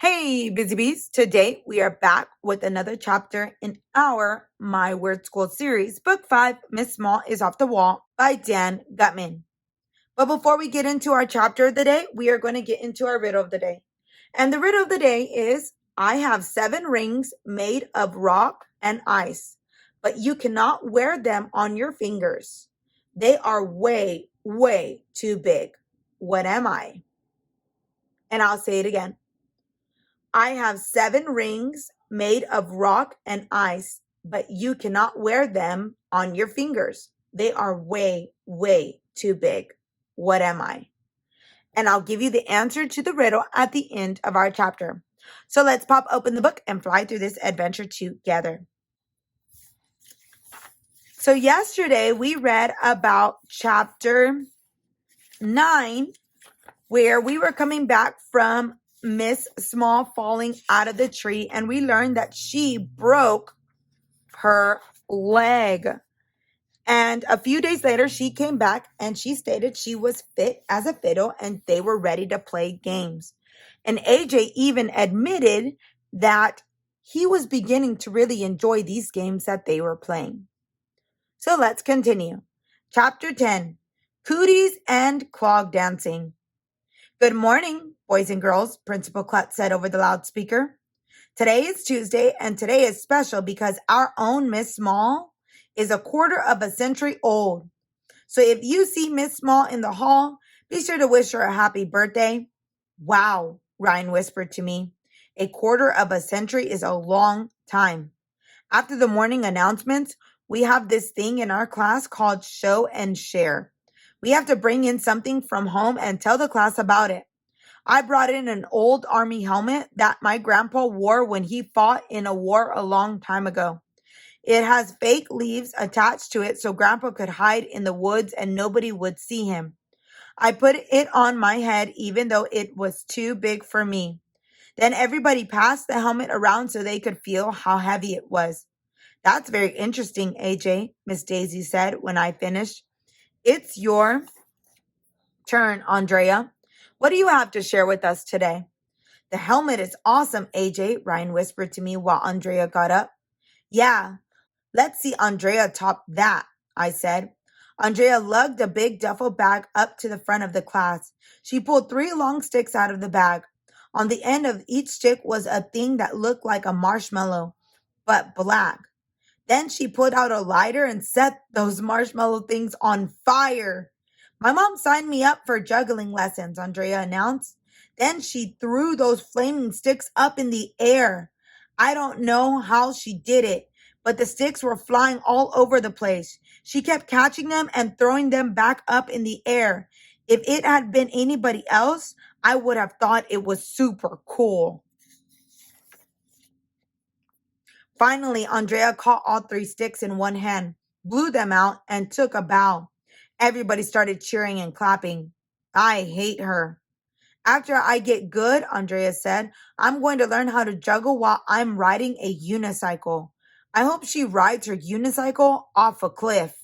Hey, Busy Bees. Today we are back with another chapter in our My Word School series. Book 5, Miss Small is Off the Wall by Dan Gutman. But before we get into our chapter of the day, we are going to get into our riddle of the day. And the riddle of the day is, I have 7 rings made of rock and ice, but you cannot wear them on your fingers. They are way, way too big. What am I? And I'll say it again. I have 7 rings made of rock and ice, but you cannot wear them on your fingers. They are way, way too big. What am I? And I'll give you the answer to the riddle at the end of our chapter. So let's pop open the book and fly through this adventure together. So yesterday we read about chapter 9, where we were coming back from Miss Small falling out of the tree, and we learned that she broke her leg. And a few days later, she came back and she stated she was fit as a fiddle and they were ready to play games. And AJ even admitted that he was beginning to really enjoy these games that they were playing. So let's continue. Chapter 10, Cooties and Clog Dancing. Good morning, boys and girls, Principal Clutch said over the loudspeaker. Today is Tuesday, and today is special because our own Miss Small is a quarter of a century old. So if you see Miss Small in the hall, be sure to wish her a happy birthday. Wow, Ryan whispered to me. A quarter of a century is a long time. After the morning announcements, we have this thing in our class called Show and Share. We have to bring in something from home and tell the class about it. I brought in an old army helmet that my grandpa wore when he fought in a war a long time ago. It has fake leaves attached to it so grandpa could hide in the woods and nobody would see him. I put it on my head even though it was too big for me. Then everybody passed the helmet around so they could feel how heavy it was. That's very interesting, AJ, Miss Daisy said when I finished. It's your turn, Andrea. What do you have to share with us today? The helmet is awesome, AJ, Ryan whispered to me while Andrea got up. Yeah, let's see Andrea top that, I said. Andrea lugged a big duffel bag up to the front of the class. She pulled 3 long sticks out of the bag. On the end of each stick was a thing that looked like a marshmallow, but black. Then she pulled out a lighter and set those marshmallow things on fire. My mom signed me up for juggling lessons, Andrea announced. Then she threw those flaming sticks up in the air. I don't know how she did it, but the sticks were flying all over the place. She kept catching them and throwing them back up in the air. If it had been anybody else, I would have thought it was super cool. Finally, Andrea caught all 3 sticks in one hand, blew them out, and took a bow. Everybody started cheering and clapping. I hate her. After I get good, Andrea said, I'm going to learn how to juggle while I'm riding a unicycle. I hope she rides her unicycle off a cliff.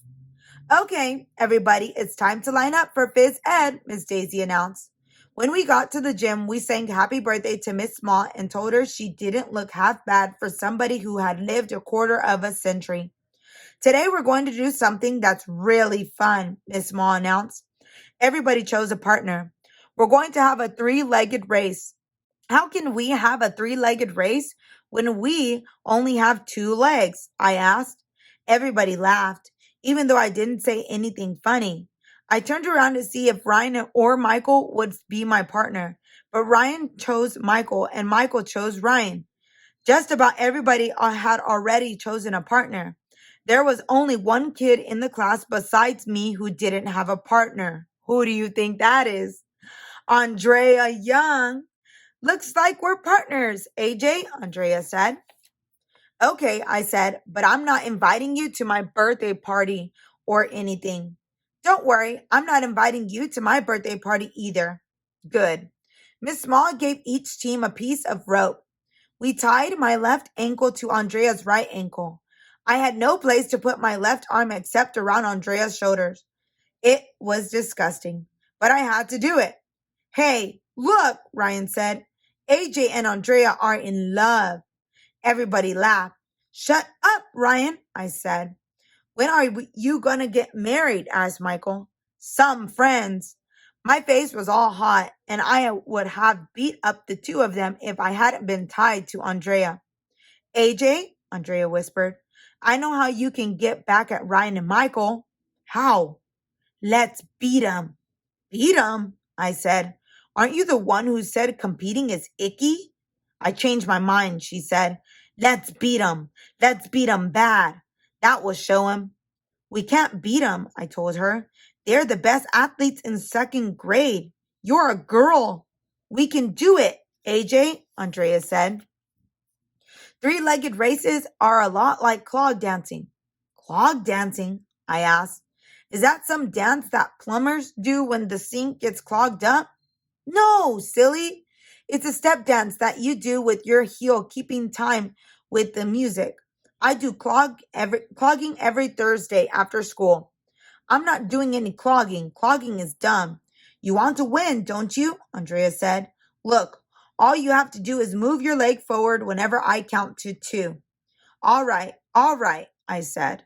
Okay, everybody, it's time to line up for Phys Ed, Miss Daisy announced. When we got to the gym, we sang happy birthday to Miss Small and told her she didn't look half bad for somebody who had lived a quarter of a century. Today we're going to do something that's really fun, Miss Small announced. Everybody chose a partner. We're going to have a 3-legged race. How can we have a 3-legged race when we only have 2 legs? I asked. Everybody laughed, even though I didn't say anything funny. I turned around to see if Ryan or Michael would be my partner, but Ryan chose Michael and Michael chose Ryan. Just about everybody had already chosen a partner. There was only one kid in the class besides me who didn't have a partner. Who do you think that is? Andrea Young. Looks like we're partners, AJ, Andrea said. Okay, I said, but I'm not inviting you to my birthday party or anything. Don't worry, I'm not inviting you to my birthday party either. Good. Miss Small gave each team a piece of rope. We tied my left ankle to Andrea's right ankle. I had no place to put my left arm except around Andrea's shoulders. It was disgusting, but I had to do it. Hey, look, Ryan said. AJ and Andrea are in love. Everybody laughed. Shut up, Ryan, I said. When are you going to get married? Asked Michael. Some friends. My face was all hot, and I would have beat up the two of them if I hadn't been tied to Andrea. AJ, Andrea whispered, I know how you can get back at Ryan and Michael. How? Let's beat 'em. Beat 'em? I said. Aren't you the one who said competing is icky? I changed my mind, she said. Let's beat 'em. Let's beat 'em bad. That will show 'em. We can't beat 'em, I told her. They're the best athletes in second grade. You're a girl. We can do it, AJ, Andrea said. Three-legged races are a lot like clog dancing. Clog dancing? I asked. Is that some dance that plumbers do when the sink gets clogged up? No, silly. It's a step dance that you do with your heel keeping time with the music. I do clogging every Thursday after school. I'm not doing any clogging. Clogging is dumb. You want to win, don't you? Andrea said. Look, all you have to do is move your leg forward whenever I count to 2. All right, I said.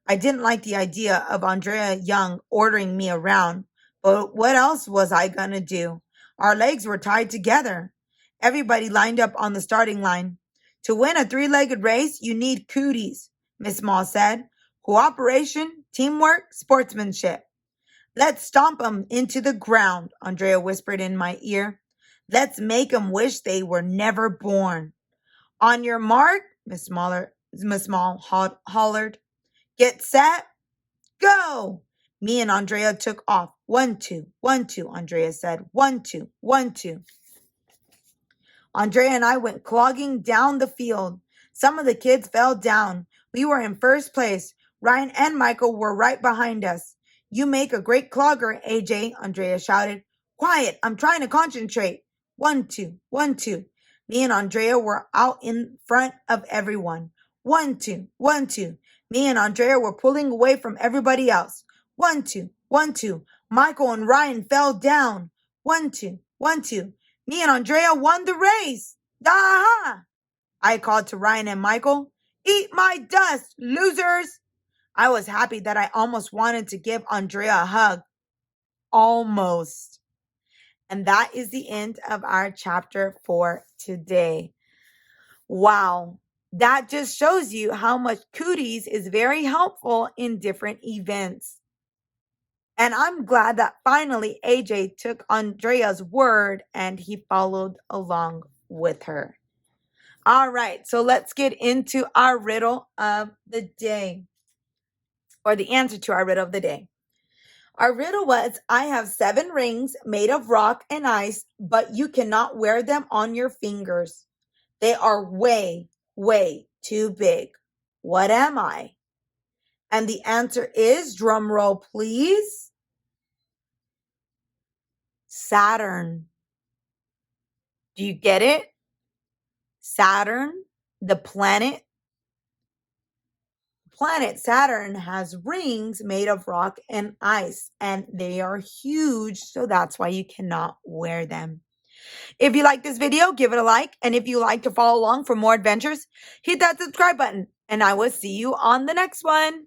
I didn't like the idea of Andrea Young ordering me around, but what else was I going to do? Our legs were tied together. Everybody lined up on the starting line. To win a three-legged race, you need Cooties, Miss Small said. Cooperation, teamwork, sportsmanship. Let's stomp 'em into the ground, Andrea whispered in my ear. Let's make 'em wish they were never born. On your mark, Miss Small hollered. Get set, go! Me and Andrea took off. 1, 2, 1, 2, Andrea said. 1, 2, 1, 2. Andrea and I went clogging down the field. Some of the kids fell down. We were in first place. Ryan and Michael were right behind us. You make a great clogger, AJ, Andrea shouted. Quiet, I'm trying to concentrate. 1, 2, 1, 2. Me and Andrea were out in front of everyone. 1, 2, 1, 2. Me and Andrea were pulling away from everybody else. 1, 2, 1, 2. Michael and Ryan fell down. 1, 2, 1, 2. Me and Andrea won the race. Da-ha! I called to Ryan and Michael. Eat my dust, losers! I was happy that I almost wanted to give Andrea a hug. Almost. And that is the end of our chapter for today. Wow. That just shows you how much Cooties is very helpful in different events. And I'm glad that finally AJ took Andrea's word and he followed along with her. All right, so let's get into our riddle of the day, or the answer to our riddle of the day. Our riddle was, I have 7 rings made of rock and ice, but you cannot wear them on your fingers. They are way, way too big. What am I? And the answer is, drum roll please, Saturn. Do you get it? Saturn, the planet. Planet Saturn has rings made of rock and ice, and they are huge, so that's why you cannot wear them. If you like this video, give it a like, and if you like to follow along for more adventures, hit that subscribe button, and I will see you on the next one.